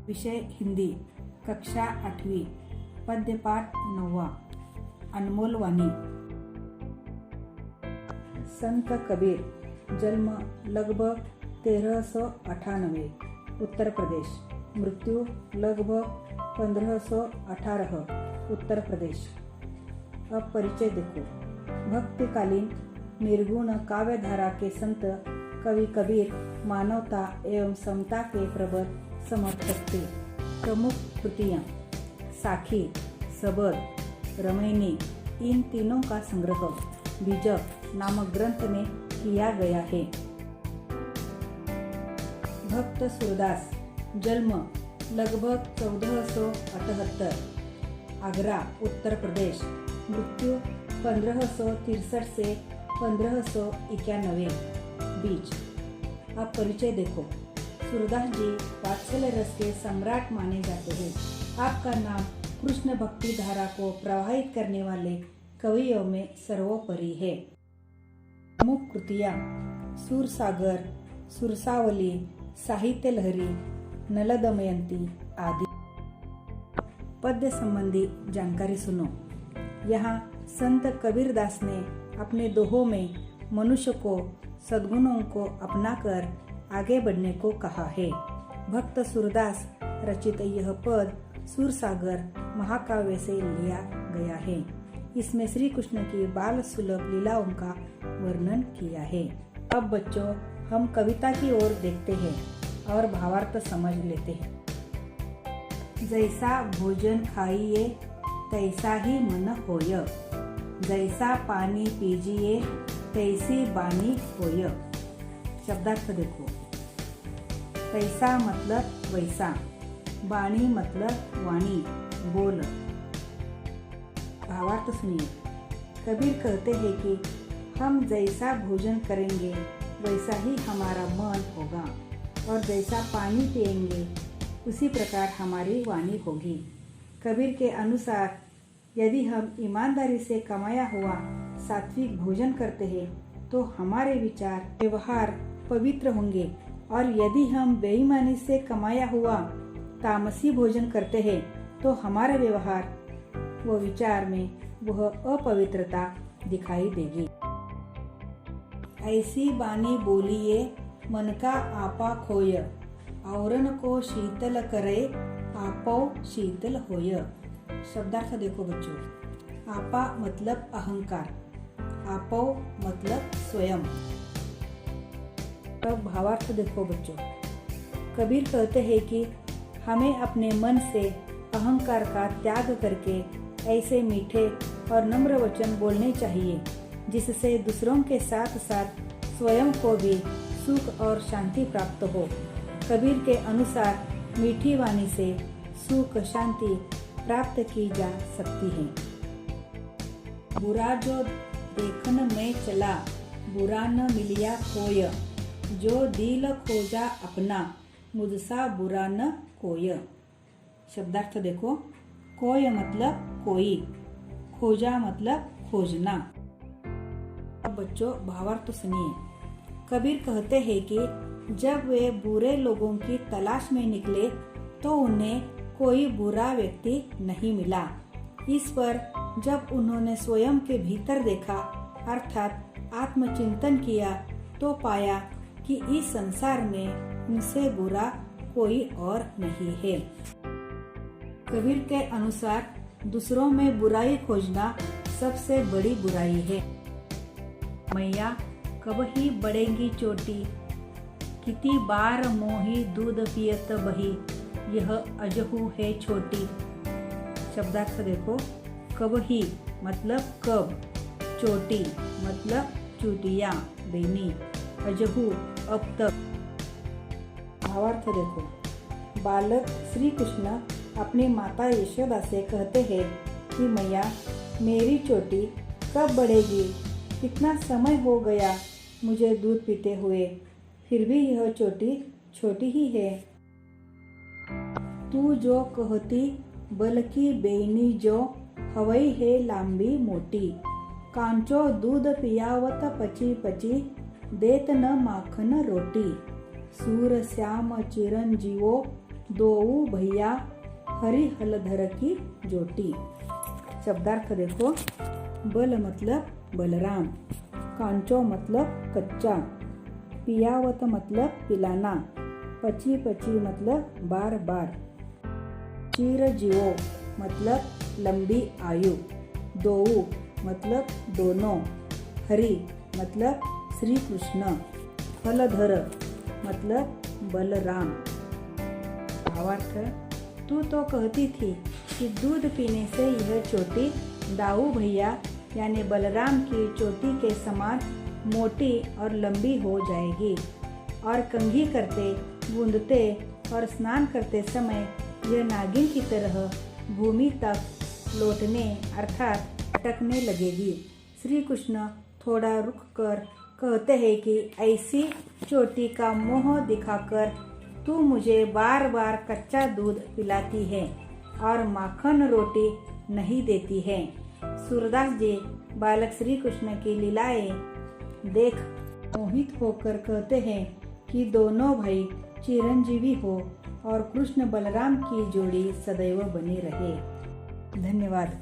विषय हिंदी, कक्षा 8वी, पद्यपाठ 9वा, अनमोल वाणी। संत कबीर, जन्म लगभग 1398, उत्तर प्रदेश, मृत्यु लगभग 1518, उत्तर प्रदेश। अब परिचय देखो। भक्तिकालीन निर्गुण काव्यधारा के संत कवि कबीर मानवता एवं समता के प्रबल समर्थक थे। प्रमुख कृतियाँ साखी, सबद, रमैनी, इन तीनों का संग्रह बीजक नामक ग्रंथ में किया गया है। भक्त सूरदास, जन्म लगभग 1478, आगरा, उत्तर प्रदेश, मृत्यु 1563 से 1591 बीच। अब परिचय देखो। सूरदास जी वात्सल्य रस के सम्राट माने जाते हैं। आपका नाम कृष्ण भक्ति धारा को प्रवाहित करने वाले कवियों में सर्वोपरि है। प्रमुख कृतियाँ सूरसागर, सुरसावली, साहित्य लहरी, नल दमयंती आदि। पद्य संबंधी जानकारी सुनो। यहाँ संत कबीरदास ने अपने दोहों में मनुष्य को सद्गुणों को अपनाकर आगे बढ़ने को कहा है। भक्त सूरदास रचित यह पद सूरसागर महाकाव्य से लिया गया है। इसमें श्री कृष्ण की बाल सुलभ लीलाओं का वर्णन किया है। अब बच्चों, हम कविता की ओर देखते हैं और भावार्थ समझ लेते हैं। जैसा भोजन खाइए तैसा ही मन होय, जैसा पानी पीजिए तैसी बानी होय। शब्दार्थ देखो। तैसा मतलब वैसा, बानी मतलब वाणी, बोल। भावार्थ सुनिए। कबीर कहते हैं कि हम जैसा भोजन करेंगे वैसा ही हमारा मन होगा और जैसा पानी पिएंगे उसी प्रकार हमारी वाणी होगी। कबीर के अनुसार यदि हम ईमानदारी से कमाया हुआ सात्विक भोजन करते हैं तो हमारे विचार व्यवहार पवित्र होंगे, और यदि हम बेईमानी से कमाया हुआ तामसी भोजन करते हैं तो हमारे व्यवहार व विचार में वह अपवित्रता दिखाई देगी। ऐसी बानी बोलिए मन का आपा खोय, औरन को शीतल करे आपो शीतल होय। शब्दार्थ देखो बच्चों। आपा मतलब अहंकार, आपो मतलब स्वयं। अब भावार्थ देखो बच्चों। कबीर कहते हैं कि हमें अपने मन से अहंकार का त्याग करके ऐसे मीठे और नम्र वचन बोलने चाहिए जिससे दूसरों के साथ साथ स्वयं को भी सुख और शांति प्राप्त हो। कबीर के अनुसार मीठी वाणी से सुख शांति प्राप्त की जा सकती है। बुरा जो देखन में चला, बुरा न मिलिया कोय, जो दिल खोजा अपना, मुझसा बुरा न कोय। शब्दार्थ देखो। कोय मतलब कोई, खोजा मतलब खोजना। अब बच्चों, भावार्थ सुनिए। कबीर कहते हैं कि जब वे बुरे लोगों की तलाश में निकले तो उन्हें कोई बुरा व्यक्ति नहीं मिला। इस पर जब उन्होंने स्वयं के भीतर देखा अर्थात आत्मचिंतन किया तो पाया कि इस संसार में उनसे बुरा कोई और नहीं है। कबीर के अनुसार दूसरों में बुराई खोजना सबसे बड़ी बुराई है। मैया कब ही बढ़ेगी चोटी, कितनी बार मोही दूध पियत बही, यह अजहू है छोटी। शब्दार्थ देखो। कब ही मतलब कब, चोटी मतलब चूटिया देनी, अजहू अब तक। भावार्थ देखो। बालक श्री कृष्ण अपनी माता यशोदा से कहते हैं कि मैया मेरी चोटी कब बढ़ेगी, कितना समय हो गया मुझे दूध पीते हुए, फिर भी यह चोटी छोटी ही है। तू जो कहती बल्कि बेनी जो हवई है लांबी मोटी, कांचो दूध पियावत पची पची, देत न माखन रोटी। सूर श्याम चिरंजीवो दोऊ भैया हरि हलधर की जोटी। शब्दार्थ देखो। बल मतलब बलराम, कांचो मतलब कच्चा, पियावत मतलब पिलाना, पची पची मतलब बार बार, चिरजीवो मतलब लंबी आयु, दोऊ मतलब दोनों, हरि मतलब श्री कृष्ण, हलधर मतलब बलराम। भावार्थ, तू तो कहती थी कि दूध पीने से यह चोटी दाऊ भैया यानी बलराम की चोटी के समान मोटी और लंबी हो जाएगी, और कंघी करते, गूंदते और स्नान करते समय यह नागिन की तरह भूमि तक लौटने अर्थात अटकने लगेगी। श्री कृष्ण थोड़ा रुक कर कहते हैं कि ऐसी चोटी का मोह दिखाकर तू मुझे बार बार कच्चा दूध पिलाती है और माखन रोटी नहीं देती है। सूरदास जी बालक श्री कृष्ण की लीलाएं देख मोहित होकर कहते हैं कि दोनों भाई चिरंजीवी हो और कृष्ण बलराम की जोड़ी सदैव बनी रहे। धन्यवाद।